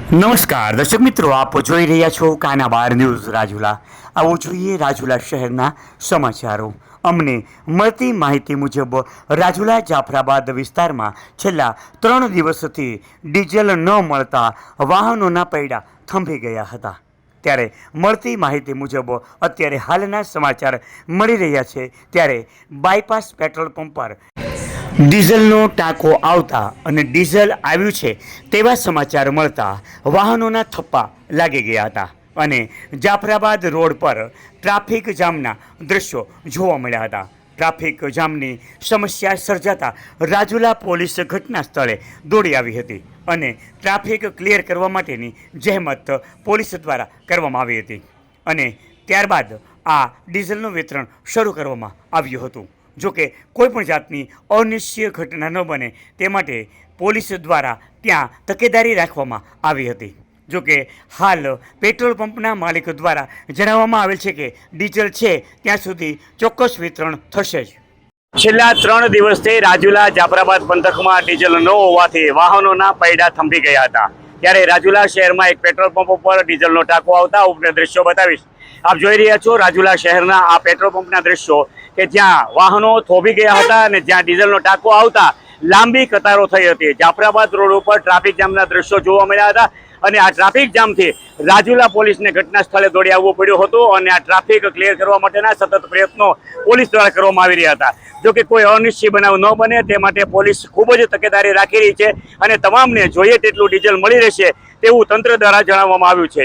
નમસ્કાર દર્શક મિત્રો, આપ જોઈ રહ્યા છો કાના બાર ન્યૂઝ રાજુલા. આવો જોઈએ રાજુલા શહેરના સમાચારો. અમને મળતી માહિતી મુજબ રાજુલા જાફરાબાદ વિસ્તારમાં છેલ્લા 3 દિવસથી ડીઝલ ન મળતા વાહનોના પૈડા થંભી ગયા હતા. ત્યારે મળતી માહિતી મુજબ અત્યારે હાલના સમાચાર મળી રહ્યા છે. ત્યારે બાયપાસ પેટ્રોલ પંપ પર ડીઝલનો ટાંકો આવતા અને ડીઝલ આવ્યું છે તેવા સમાચાર મળતા વાહનોના થપ્પા લાગી ગયા હતા અને જાફરાબાદ રોડ પર ટ્રાફિક જામના દૃશ્યો જોવા મળ્યા હતા. ટ્રાફિક જામની સમસ્યા સર્જાતા રાજુલા પોલીસ ઘટના સ્થળે દોડી આવી હતી અને ટ્રાફિક ક્લિયર કરવા માટેની જહેમત પોલીસ દ્વારા કરવામાં આવી હતી અને ત્યારબાદ આ ડીઝલનું વિતરણ શરૂ કરવામાં આવ્યું હતું. જોકે કોઈપણ જાતની અનિશ્ચિત ઘટના ન બને તે માટે પોલીસ દ્વારા ત્યાં તકેદારી રાખવામાં આવી હતી. જોકે હાલ પેટ્રોલ પંપના માલિક દ્વારા જણાવવામાં આવેલ છે કે ડીઝલ છે ત્યાં સુધી ચોક્કસ વિતરણ થશે જ. છેલ્લા 3 દિવસથી રાજુલા જાફરાબાદ પંથકમાં ડીઝલ ન હોવાથી વાહનોના પૈડા થંભી ગયા હતા. ત્યારે રાજુલા શહેરમાં એક પેટ્રોલ પંપ ઉપર ડીઝલનો ટાંકો આવતા ઉપરના દ્રશ્યો બતાવીશ. આપ જોઈ રહ્યા છો રાજુલા શહેરના આ પેટ્રોલ પંપના દ્રશ્યો કે જ્યાં વાહનો થોભી ગયા હતા અને જ્યાં ડીઝલનો ટાંકો આવતા લાંબી કતારો થઈ હતી. જાફરાબાદ રોડ ઉપર ટ્રાફિક જામના દ્રશ્યો જોવા મળ્યા હતા અને આ ટ્રાફિક જામથી રાજુલા પોલીસને ઘટના સ્થળે દોડી આવવું પડ્યું હતું અને આ ટ્રાફિક ક્લિયર કરવા માટેના સતત પ્રયત્નો પોલીસ દ્વારા કરવામાં આવી રહ્યા હતા. જો કે કોઈ અનિશ્ચિત બનાવ ન બને તે માટે પોલીસ ખૂબ જ તકેદારી રાખી રહી છે અને તમામને જોઈએ તેટલું ડીઝલ મળી રહેશે તેવું તંત્ર દ્વારા જણાવવામાં આવ્યું છે.